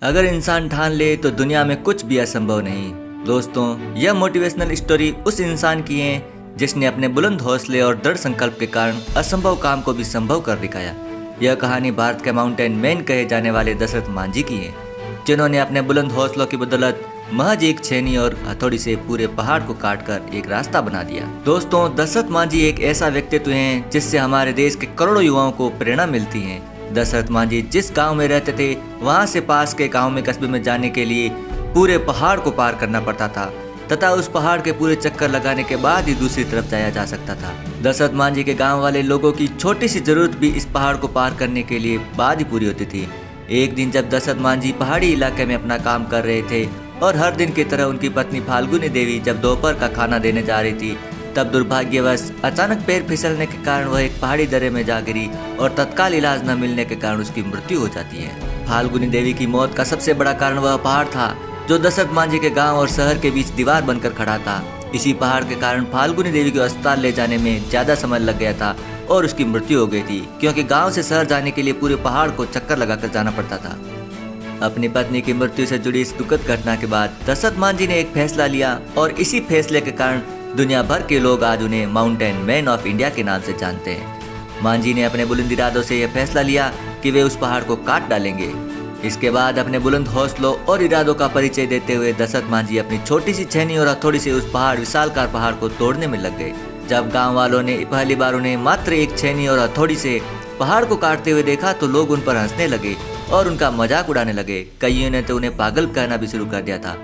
अगर इंसान ठान ले तो दुनिया में कुछ भी असंभव नहीं। दोस्तों, यह मोटिवेशनल स्टोरी उस इंसान की है जिसने अपने बुलंद हौसले और दृढ़ संकल्प के कारण असंभव काम को भी संभव कर दिखाया। यह कहानी भारत के माउंटेन मैन कहे जाने वाले दशरथ मांझी की है, जिन्होंने अपने बुलंद हौसलों की बदौलत महज एक छेनी और हथौड़ी से पूरे पहाड़ को काटकर एक रास्ता बना दिया। दोस्तों, दशरथ मांझी एक ऐसा व्यक्तित्व है जिससे हमारे देश के करोड़ों युवाओं को प्रेरणा मिलती है। दशरथ मांझी जिस गांव में रहते थे, वहां से पास के गांव में कस्बे में जाने के लिए पूरे पहाड़ को पार करना पड़ता था तथा उस पहाड़ के पूरे चक्कर लगाने के बाद ही दूसरी तरफ जाया जा सकता था। दशरथ मांझी के गांव वाले लोगों की छोटी सी जरूरत भी इस पहाड़ को पार करने के लिए बाद ही पूरी होती थी। एक दिन जब दशरथ मांझी पहाड़ी इलाके में अपना काम कर रहे थे और हर दिन की तरह उनकी पत्नी फाल्गुनी देवी जब दोपहर का खाना देने जा रही थी, तब दुर्भाग्यवश अचानक पैर फिसलने के कारण वह एक पहाड़ी दर्रे में जा गिरी और तत्काल इलाज न मिलने के कारण उसकी मृत्यु हो जाती है। फाल्गुनी देवी की मौत का सबसे बड़ा कारण वह पहाड़ था जो दशरथ मांझी के गांव और शहर के बीच दीवार बनकर खड़ा था। इसी पहाड़ के कारण फाल्गुनी देवी को अस्पताल ले जाने में ज्यादा समय लग गया था और उसकी मृत्यु हो गई थी, क्योंकि गाँव से शहर जाने के लिए पूरे पहाड़ को चक्कर लगाकर जाना पड़ता था। अपनी पत्नी की मृत्यु से जुड़ी इस दुखद घटना के बाद दशरथ मांझी ने एक फैसला लिया और इसी फैसले के कारण दुनिया भर के लोग आज उन्हें माउंटेन मैन ऑफ इंडिया के नाम से जानते हैं। मांझी ने अपने बुलंद इरादों से यह फैसला लिया कि वे उस पहाड़ को काट डालेंगे। इसके बाद अपने बुलंद हौसलों और इरादों का परिचय देते हुए दशरथ मांझी अपनी छोटी सी छेनी और हथौड़ी से उस विशालकार पहाड़ को तोड़ने में लग गए। जब गाँव वालों ने पहली बार उन्हें मात्र एक छेनी और हथौड़ी से पहाड़ को काटते हुए देखा तो लोग उन पर हंसने लगे और उनका मजाक उड़ाने लगे। कईयों ने तो उन्हें पागल कहना भी शुरू कर दिया था।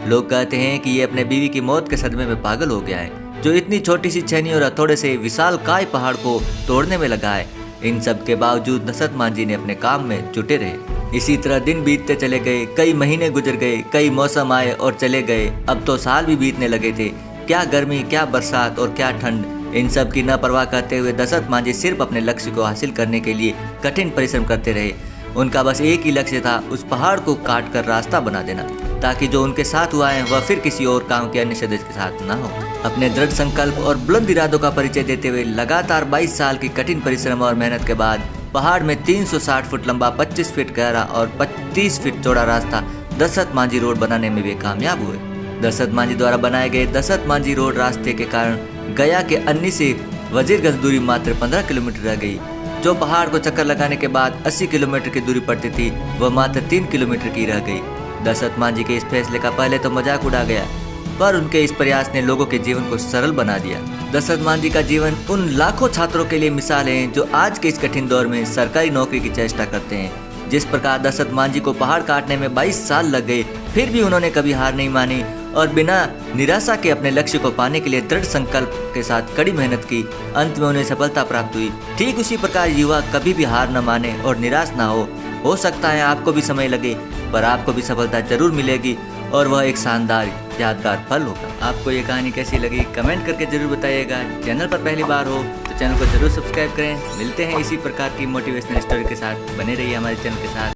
लोग कहते हैं कि ये अपने बीवी की मौत के सदमे में पागल हो गया है, जो इतनी छोटी सी छेनी और हथौड़े से विशालकाय पहाड़ को तोड़ने में लगा है। इन सब के बावजूद दशरथ मांझी ने अपने काम में जुटे रहे। इसी तरह दिन बीतते चले गए, कई महीने गुजर गए, कई मौसम आए और चले गए। अब तो साल भी बीतने लगे थे। क्या गर्मी, क्या बरसात और क्या ठंड, इन सब की न परवाह करते हुए दशरथ मांझी सिर्फ अपने लक्ष्य को हासिल करने के लिए कठिन परिश्रम करते रहे। उनका बस एक ही लक्ष्य था, उस पहाड़ को काट कर रास्ता बना देना, ताकि जो उनके साथ हुआ है वह फिर किसी और गांव के अन्य सदस्य के साथ न हो। अपने दृढ़ संकल्प और बुलंद इरादों का परिचय देते हुए लगातार 22 साल की कठिन परिश्रम और मेहनत के बाद पहाड़ में 360 फुट लंबा, 25 फीट गहरा और 35 फीट चौड़ा रास्ता दशरथ मांझी रोड बनाने में वे कामयाब हुए। दशरथ मांझी द्वारा बनाए गए दशरथ मांझी रोड रास्ते के कारण गया के अन्नी से वजीरगंज दूरी मात्र 15 किलोमीटर रह गई। जो पहाड़ को चक्कर लगाने के बाद 80 किलोमीटर की दूरी पड़ती थी, वह मात्र 3 किलोमीटर की रह गई। दशरथ मांझी के इस फैसले का पहले तो मजाक उड़ा गया, पर उनके इस प्रयास ने लोगों के जीवन को सरल बना दिया। दशरथ मांझी का जीवन उन लाखों छात्रों के लिए मिसाल है जो आज के इस कठिन दौर में सरकारी नौकरी की चेष्टा करते हैं। जिस प्रकार दशरथ मांझी को पहाड़ काटने में 22 साल लग गए, फिर भी उन्होंने कभी हार नहीं मानी और बिना निराशा के अपने लक्ष्य को पाने के लिए दृढ़ संकल्प के साथ कड़ी मेहनत की। अंत में उन्हें सफलता प्राप्त हुई। ठीक उसी प्रकार युवा कभी भी हार न माने और निराश ना हो सकता है आपको भी समय लगे, पर आपको भी सफलता जरूर मिलेगी और वह एक शानदार यादगार पल होगा। आपको ये कहानी कैसी लगी कमेंट करके जरूर बताइएगा। चैनल पर पहली बार हो तो चैनल को जरूर सब्सक्राइब करें। मिलते हैं इसी प्रकार की मोटिवेशनल स्टोरी के साथ, बने रहिए हमारे चैनल के साथ।